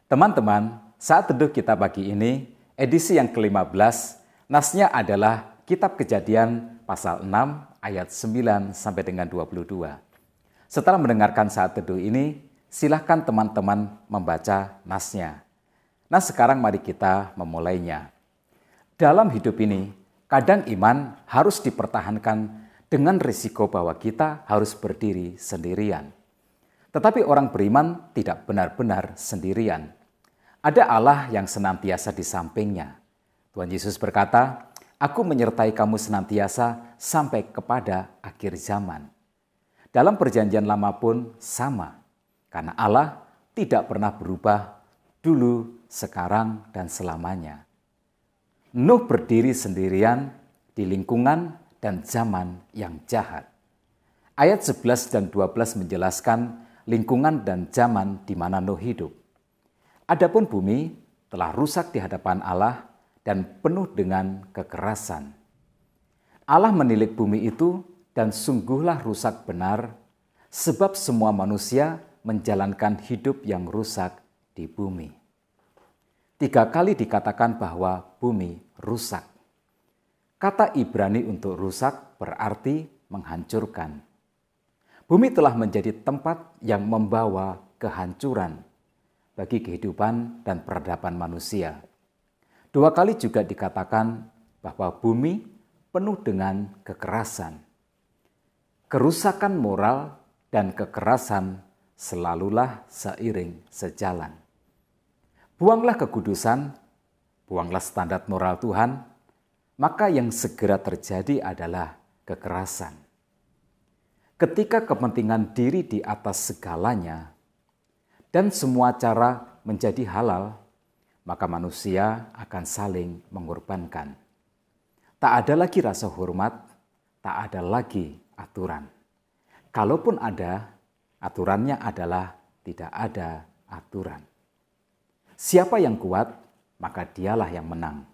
Teman-teman, saat teduh kita pagi ini, edisi yang ke-15, nasnya adalah Kitab Kejadian pasal 6 ayat 9 sampai dengan 22. Setelah mendengarkan saat teduh ini, silakan teman-teman membaca nasnya. Nah, sekarang mari kita memulainya. Dalam hidup ini, kadang iman harus dipertahankan dengan risiko bahwa kita harus berdiri sendirian. Tetapi orang beriman tidak benar-benar sendirian. Ada Allah yang senantiasa di sampingnya. Tuhan Yesus berkata, "Aku menyertai kamu senantiasa sampai kepada akhir zaman." Dalam perjanjian lama pun sama, karena Allah tidak pernah berubah dulu, sekarang, dan selamanya. Nuh berdiri sendirian di lingkungan dan zaman yang jahat. Ayat 11 dan 12 menjelaskan lingkungan dan zaman di mana Nuh hidup. Adapun bumi telah rusak di hadapan Allah dan penuh dengan kekerasan. Allah menilik bumi itu dan sungguhlah rusak benar, sebab semua manusia menjalankan hidup yang rusak di bumi. 3 kali dikatakan bahwa bumi rusak. Kata Ibrani untuk rusak berarti menghancurkan. Bumi telah menjadi tempat yang membawa kehancuran bagi kehidupan dan peradaban manusia. 2 kali juga dikatakan bahwa bumi penuh dengan kekerasan. Kerusakan moral dan kekerasan selalulah seiring sejalan. Buanglah kekudusan, buanglah standar moral Tuhan, maka yang segera terjadi adalah kekerasan. Ketika kepentingan diri di atas segalanya, dan semua cara menjadi halal, maka manusia akan saling mengorbankan. Tak ada lagi rasa hormat, tak ada lagi aturan. Kalaupun ada, aturannya adalah tidak ada aturan. Siapa yang kuat, maka dialah yang menang.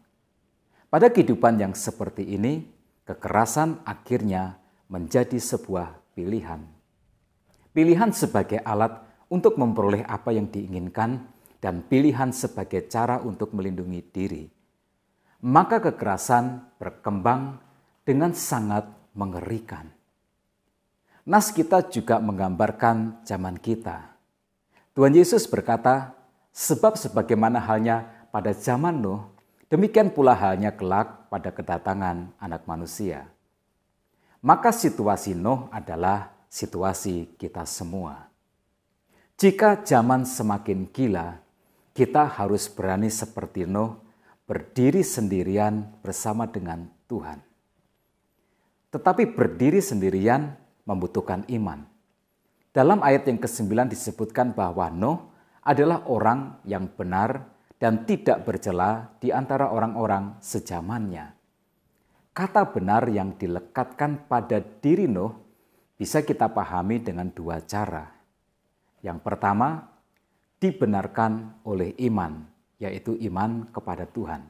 Pada kehidupan yang seperti ini, kekerasan akhirnya menjadi sebuah pilihan. Pilihan sebagai alat untuk memperoleh apa yang diinginkan dan pilihan sebagai cara untuk melindungi diri. Maka kekerasan berkembang dengan sangat mengerikan. Nas kita juga menggambarkan zaman kita. Tuhan Yesus berkata, "Sebab sebagaimana halnya pada zaman Nuh, demikian pula halnya kelak pada kedatangan Anak Manusia." Maka situasi Nuh adalah situasi kita semua. Jika zaman semakin gila, kita harus berani seperti Nuh, berdiri sendirian bersama dengan Tuhan. Tetapi berdiri sendirian membutuhkan iman. Dalam ayat yang ke-9 disebutkan bahwa Nuh adalah orang yang benar dan tidak bercela di antara orang-orang sejamannya. Kata benar yang dilekatkan pada diri Nuh bisa kita pahami dengan 2 cara. Yang pertama, dibenarkan oleh iman, yaitu iman kepada Tuhan.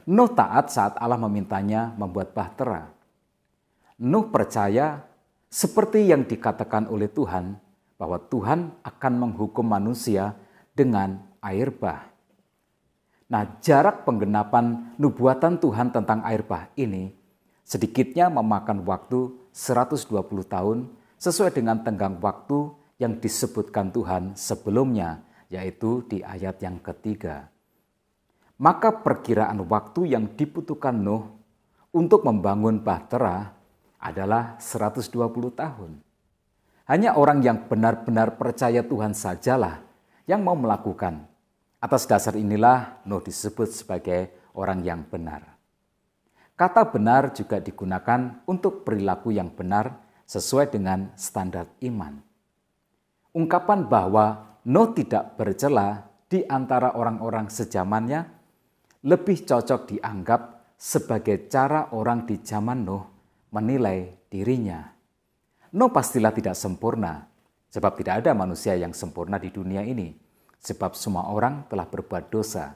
Nuh taat saat Allah memintanya membuat bahtera. Nuh percaya seperti yang dikatakan oleh Tuhan, bahwa Tuhan akan menghukum manusia dengan air bah. Nah, jarak penggenapan nubuatan Tuhan tentang air bah ini sedikitnya memakan waktu 120 tahun sesuai dengan tenggang waktu yang disebutkan Tuhan sebelumnya, yaitu di ayat yang ke-3. Maka perkiraan waktu yang dibutuhkan Nuh untuk membangun bahtera adalah 120 tahun. Hanya orang yang benar-benar percaya Tuhan sajalah yang mau melakukan. Atas dasar inilah Nuh disebut sebagai orang yang benar. Kata benar juga digunakan untuk perilaku yang benar sesuai dengan standar iman. Ungkapan bahwa Nuh tidak bercela di antara orang-orang sejamannya lebih cocok dianggap sebagai cara orang di zaman Nuh menilai dirinya. Nuh pastilah tidak sempurna, sebab tidak ada manusia yang sempurna di dunia ini, sebab semua orang telah berbuat dosa.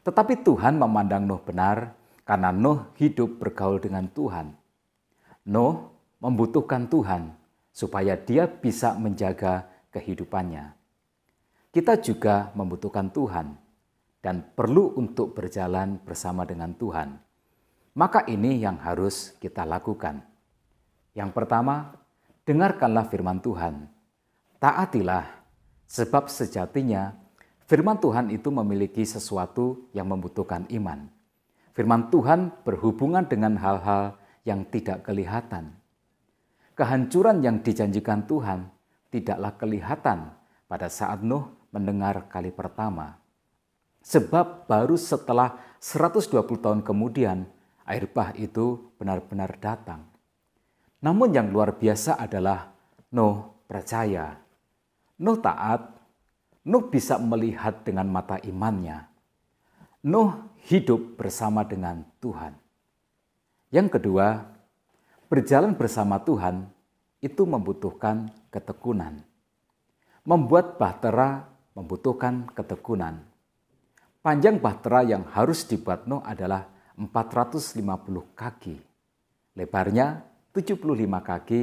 Tetapi Tuhan memandang Nuh benar karena Nuh hidup bergaul dengan Tuhan. Nuh membutuhkan Tuhan supaya dia bisa menjaga kehidupannya. kita juga membutuhkan Tuhan dan perlu untuk berjalan bersama dengan Tuhan. Maka ini yang harus kita lakukan. Yang pertama, dengarkanlah firman Tuhan. Taatilah, sebab sejatinya firman Tuhan itu memiliki sesuatu yang membutuhkan iman. Firman Tuhan berhubungan dengan hal-hal yang tidak kelihatan. Kehancuran yang dijanjikan Tuhan tidaklah kelihatan pada saat Nuh mendengar kali pertama. Sebab baru setelah 120 tahun kemudian air bah itu benar-benar datang. Namun yang luar biasa adalah Nuh percaya. Nuh taat. Nuh bisa melihat dengan mata imannya. Nuh hidup bersama dengan Tuhan. Yang kedua, berjalan bersama Tuhan itu membutuhkan ketekunan. Membuat bahtera membutuhkan ketekunan. Panjang bahtera yang harus dibuat Nuh adalah 450 kaki. Lebarnya 75 kaki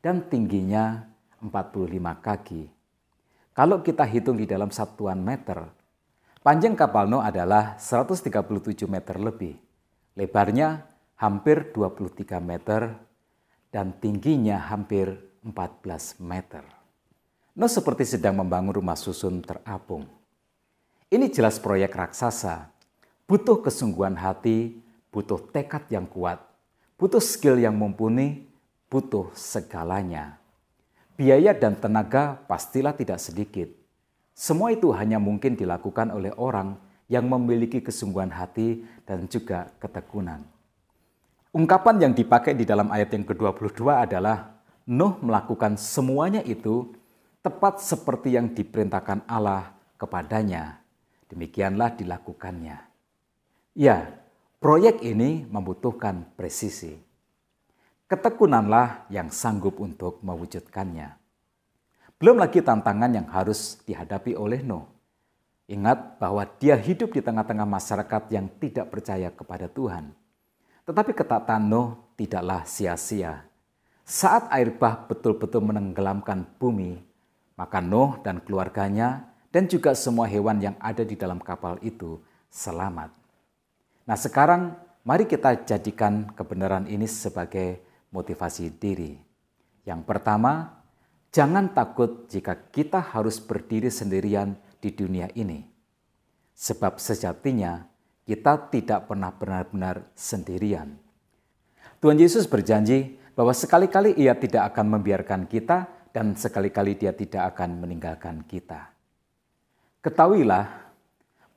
dan tingginya 45 kaki. Kalau kita hitung di dalam satuan meter, panjang kapal Nuh adalah 137 meter lebih. Lebarnya hampir 23 meter dan tingginya hampir 14 meter. Nuh seperti sedang membangun rumah susun terapung. Ini jelas proyek raksasa. Butuh kesungguhan hati, butuh tekad yang kuat, butuh skill yang mumpuni, butuh segalanya. Biaya dan tenaga pastilah tidak sedikit. Semua itu hanya mungkin dilakukan oleh orang yang memiliki kesungguhan hati dan juga ketekunan. Ungkapan yang dipakai di dalam ayat yang ke-22 adalah Nuh melakukan semuanya itu tepat seperti yang diperintahkan Allah kepadanya. Demikianlah dilakukannya. Ya, proyek ini membutuhkan presisi. Ketekunanlah yang sanggup untuk mewujudkannya. Belum lagi tantangan yang harus dihadapi oleh Nuh. Ingat bahwa dia hidup di tengah-tengah masyarakat yang tidak percaya kepada Tuhan. Tetapi ketaatan Nuh tidaklah sia-sia. Saat air bah betul-betul menenggelamkan bumi, maka Nuh dan keluarganya dan juga semua hewan yang ada di dalam kapal itu selamat. Nah sekarang mari kita jadikan kebenaran ini sebagai motivasi diri. Yang pertama, jangan takut jika kita harus berdiri sendirian di dunia ini. Sebab sejatinya kita tidak pernah benar-benar sendirian. Tuhan Yesus berjanji bahwa sekali-kali Ia tidak akan membiarkan kita dan sekali-kali Dia tidak akan meninggalkan kita. Ketahuilah,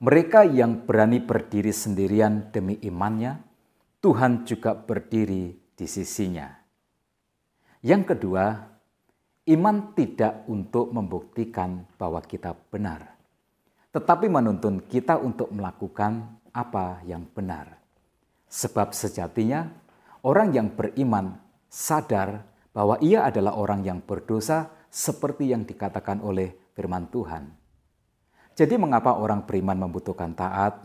mereka yang berani berdiri sendirian demi imannya, Tuhan juga berdiri di sisinya. Yang kedua, iman tidak untuk membuktikan bahwa kita benar, tetapi menuntun kita untuk melakukan apa yang benar. Sebab sejatinya orang yang beriman sadar bahwa ia adalah orang yang berdosa seperti yang dikatakan oleh firman Tuhan. Jadi mengapa orang beriman membutuhkan taat?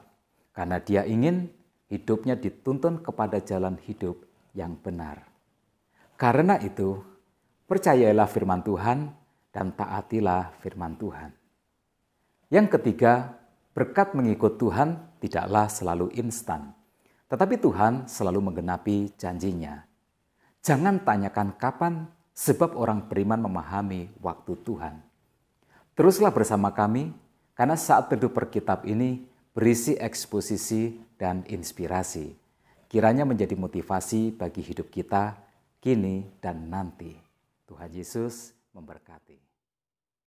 Karena dia ingin hidupnya dituntun kepada jalan hidup yang benar. Karena itu, percayailah firman Tuhan dan taatilah firman Tuhan. Yang ketiga, berkat mengikut Tuhan tidaklah selalu instan, tetapi Tuhan selalu menggenapi janjinya. Jangan tanyakan kapan, sebab orang beriman memahami waktu Tuhan. Teruslah bersama kami, karena saat teduh Perkitab ini berisi eksposisi dan inspirasi. Kiranya menjadi motivasi bagi hidup kita kini dan nanti. Tuhan Yesus memberkati.